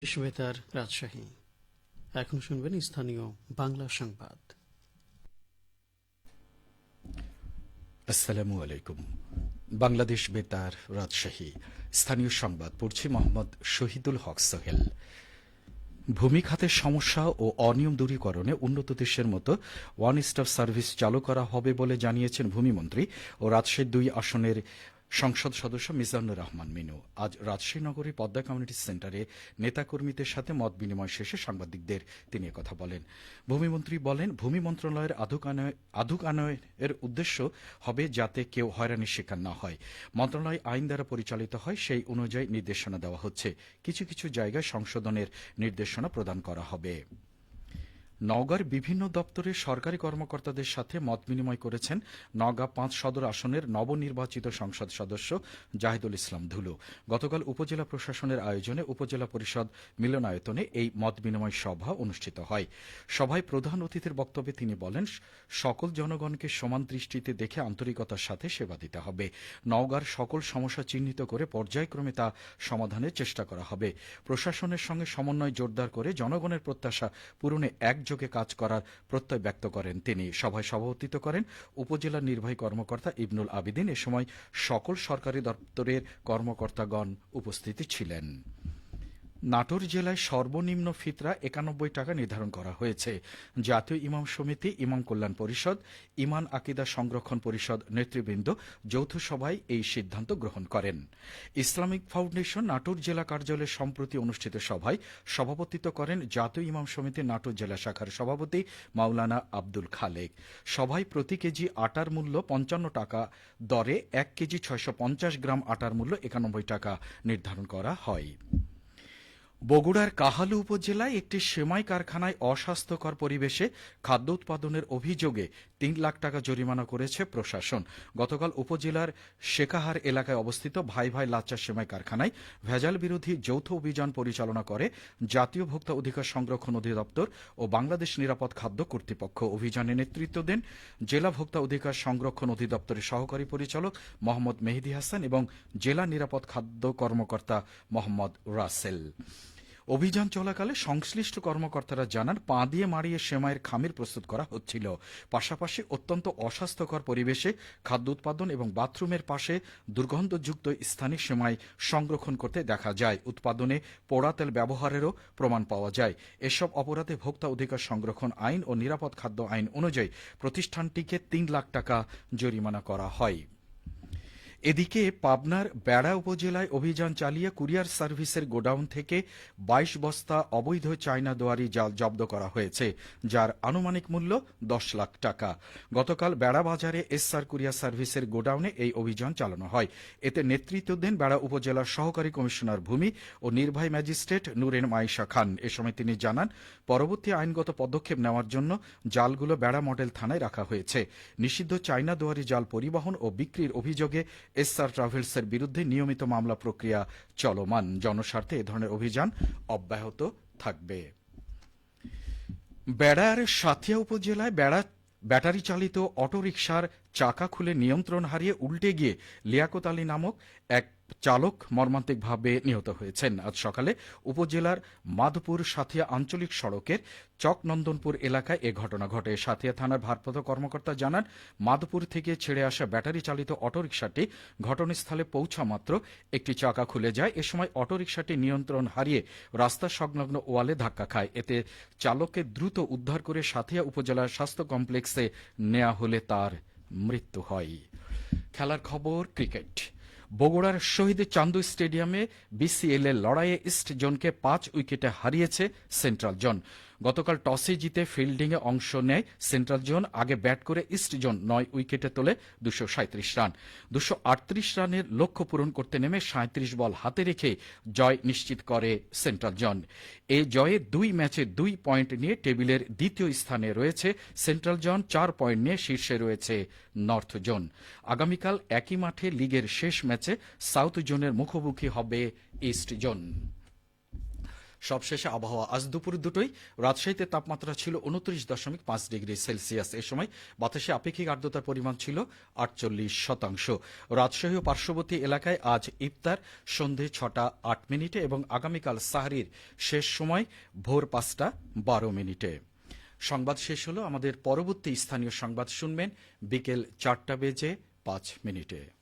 বেতার রাজশাহী। এখন শুনবেন স্থানীয় বাংলা সংবাদ। আসসালামু আলাইকুম। বাংলাদেশ বেতার রাজশাহী স্থানীয় সংবাদ পড়ছি মোহাম্মদ শহীদুল হক সোহেল। ভূমি খাতের সমস্যা ও অনিয়ম দূরীকরণে উন্নত দেশের মতো ওয়ান স্টপ সার্ভিস চালু করা হবে বলে জানিয়েছেন ভূমিমন্ত্রী ও রাজশাহী ২ আসনের সংসদ সদস্য মিজানুর রহমান মিনু। আজ রাজশাহী নগরী পদ্মা কমিউনিটি সেন্টারে নেতাকর্মীদের সাথে মত বিনিময় শেষে সাংবাদিকদের তিনি কথা বলেন। ভূমিমন্ত্রী বলেন, ভূমি মন্ত্রণালয়ের আধুনিকায়নের উদ্দেশ্য হবে যাতে কেউ হয়রানির শিকার না হয়। মন্ত্রণালয় আইন দ্বারা পরিচালিত হয়, সেই অনুযায়ী নির্দেশনা দেওয়া হচ্ছে। কিছু কিছু জায়গায় সংশোধনের নির্দেশনা প্রদান করা হবে। নওগাঁর বিভিন্ন দপ্তরের সরকারি কর্মকর্তাদের সাথে মত বিনিময় করেছেন নওগাঁ ৫ সদর আসনের নবনির্বাচিত সংসদ সদস্য জাহিদুল ইসলাম ধুলু। গতকাল উপজেলা প্রশাসনের আয়োজনে উপজেলা পরিষদ মিলনায়তনে এই মত বিনিময় সভা অনুষ্ঠিত হয়। সভায় প্রধান অতিথির বক্তব্যে তিনি বলেন, সকল জনগণকে সমান দৃষ্টিতে দেখে আন্তরিকতার সাথে সেবা দিতে হবে। নওগাঁর সকল সমস্যা চিহ্নিত করে পর্যায়ক্রমে তা সমাধানের চেষ্টা করা হবে। প্রশাসনের সঙ্গে সমন্বয় জোরদার করে জনগণের প্রত্যাশা পূরণে একযোগে কাজ করার প্রত্যয় ব্যক্ত করেন তিনি। সভায় সভাপতিত্ব করেন উপজেলা নির্বাহী কর্মকর্তা ইবনুল আবিদিন। এ সময় সকল সরকারি দপ্তরের কর্মকর্তাগণ উপস্থিত ছিলেন। নাটোর জেলায় সর্বনিম্ন ফিতরা ৯১ টাকা নির্ধারণ করা হয়েছে। জাতীয় ইমাম সমিতি, ইমাম কল্যাণ পরিষদ, ইমান আকিদা সংরক্ষণ পরিষদ নেতৃবৃন্দ যৌথ সভায় এই সিদ্ধান্ত গ্রহণ করেন। ইসলামিক ফাউন্ডেশন নাটোর জেলা কার্যালয়ে সম্প্রতি অনুষ্ঠিত সভায় সভাপতিত্ব করেন জাতীয় ইমাম সমিতি নাটোর জেলা শাখার সভাপতি মাওলানা আব্দুল খালেক। সভায় প্রতি কেজি আটার মূল্য ৫৫ টাকা দরে ১ কেজি ৬৫০ গ্রাম আটার মূল্য ৯১ টাকা নির্ধারণ করা হয়। বগুড়ার কাহালু উপজেলায় একটি সেমাই কারখানায় অস্বাস্থ্যকর পরিবেশে খাদ্য উৎপাদনের অভিযোগে ৩ লাখ টাকা জরিমানা করেছে প্রশাসন। গতকাল উপজেলার শেখাহার এলাকায় অবস্থিত ভাই ভাই লাচ্চা সেমাই কারখানায় ভেজাল বিরোধী যৌথ অভিযান পরিচালনা করে জাতীয় ভোক্তা অধিকার সংরক্ষণ অধিদপ্তর ও বাংলাদেশ নিরাপদ খাদ্য কর্তৃপক্ষ। অভিযানে নেতৃত্ব দেন জেলা ভোক্তা অধিকার সংরক্ষণ অধিদপ্তরের সহকারী পরিচালক মোহাম্মদ মেহেদী হাসান এবং জেলা নিরাপদ খাদ্য কর্মকর্তা মোহাম্মদ রাসেল। অভিযান চলাকালে সংশ্লিষ্ট কর্মকর্তারা জানান, পা দিয়ে মারিয়ে সেমাইয়ের খামির প্রস্তুত করা হচ্ছিল। পাশাপাশি অত্যন্ত অস্বাস্থ্যকর পরিবেশে খাদ্য উৎপাদন এবং বাথরুমের পাশে দুর্গন্ধযুক্ত স্থানে সেমাই সংরক্ষণ করতে দেখা যায়। উৎপাদনে পোড়া তেল ব্যবহারেরও প্রমাণ পাওয়া যায়। এসব অপরাধে ভোক্তা অধিকার সংরক্ষণ আইন ও নিরাপদ খাদ্য আইন অনুযায়ী প্রতিষ্ঠানটিকে ৩ লাখ টাকা জরিমানা করা হয়। এদিকে পাবনার বেড়া উপজেলায় অভিযান চালিয়ে কুরিয়ার সার্ভিসের গোডাউন থেকে ২২ বস্তা অবৈধ চায়না দুয়ারি জাল জব্দ করা হয়েছে, যার আনুমানিক মূল্য ১০ লাখ টাকা। গতকাল বেড়া বাজারে এসআর কুরিয়ার সার্ভিসের গোডাউনে এই অভিযান চালানো হয়। এতে নেতৃত্ব দেন বেড়া উপজেলার সহকারী কমিশনার ভূমি ও নির্বাহী ম্যাজিস্ট্রেট নূরেন মাইশা খান। এ সময় তিনি জানান, পরবর্তী আইনগত পদক্ষেপ নেওয়ার জন্য জালগুলো বেড়া মডেল থানায় রাখা হয়েছে। নিষিদ্ধ চায়না দুয়ারি জাল পরিবহন ও বিক্রির অভিযোগে এসআর ট্রাভেলসের বিরুদ্ধে নিয়মিত মামলা প্রক্রিয়া চলমান। জনস্বার্থে এ ধরনের অভিযান অব্যাহত থাকবে। বেড়ার সাথিয়া উপজেলায় ব্যাটারি চালিত অটোরিকশার চাকা খুলে নিয়ন্ত্রণ হারিয়ে উল্টে গিয়ে লিয়াকত আলী নামক এক চালক মর্মান্তিকভাবে নিহত হয়েছেন। আজ সকালে উপজেলার মাধপুর সাথিয়া আঞ্চলিক সড়কের চকনন্দনপুর এলাকায় এ ঘটনা ঘটে। সাথিয়া থানার ভারপ্রাপ্ত কর্মকর্তা জানান, মাধপুর থেকে ছেড়ে আসা ব্যাটারি চালিত অটোরিকশাটি ঘটনাস্থলে পৌঁছা মাত্র একটি চাকা খুলে যায়। এ সময় অটোরিকশাটি নিয়ন্ত্রণ হারিয়ে রাস্তা সংলগ্ন ওয়ালে ধাক্কা খায়। এতে চালককে দ্রুত উদ্ধার করে সাথিয়া উপজেলার স্বাস্থ্য কমপ্লেক্সে নেওয়া হলে তার মৃত্যু হয়। খেলার খবর, ক্রিকেট। বগুড়ার শহীদ চান্দু স্টেডিয়ামে বিসিএল এর লড়াইয়ে ইস্ট জোনকে ৫ উইকেটে হারিয়েছে সেন্ট্রাল জোন। গতকাল টসে জিতে ফিল্ডিংয়ে অংশ নেয় সেন্ট্রাল জোন। আগে ব্যাট করে ইস্ট জোন ৯ উইকেটে তোলে ২৩৭ রান। ২৩৮ রানের লক্ষ্য পূরণ করতে নেমে ৩৭ বল হাতে রেখে জয় নিশ্চিত করে সেন্ট্রাল জোন। এই জয়ে ২ ম্যাচে ২ পয়েন্ট নিয়ে টেবিলের দ্বিতীয় স্থানে রয়েছে সেন্ট্রাল জোন। ৪ পয়েন্ট নিয়ে শীর্ষে রয়েছে নর্থ জোন। আগামীকাল একই মাঠে লিগের শেষ ম্যাচে সাউথ জোনের মুখোমুখি হবে ইস্ট জোন। সবশেষে আবহাওয়া আজ দুপুর দুটোই রাজশাহীতে তাপমাত্রা ছিল 29.5 ডিগ্রি সেলসিয়াস। এ সময় বাতাসে আপেক্ষিক আর্দ্রতার পরিমাণ ছিল 48%। রাজশাহী ও পার্শ্ববর্তী এলাকায় আজ ইফতার সন্ধে 6:08 এবং আগামীকাল সাহরির শেষ সময় ভোর 5:12। সংবাদ শেষ হলো। আমাদের পরবর্তী স্থানীয় সংবাদ শুনবেন বিকেল 4:05।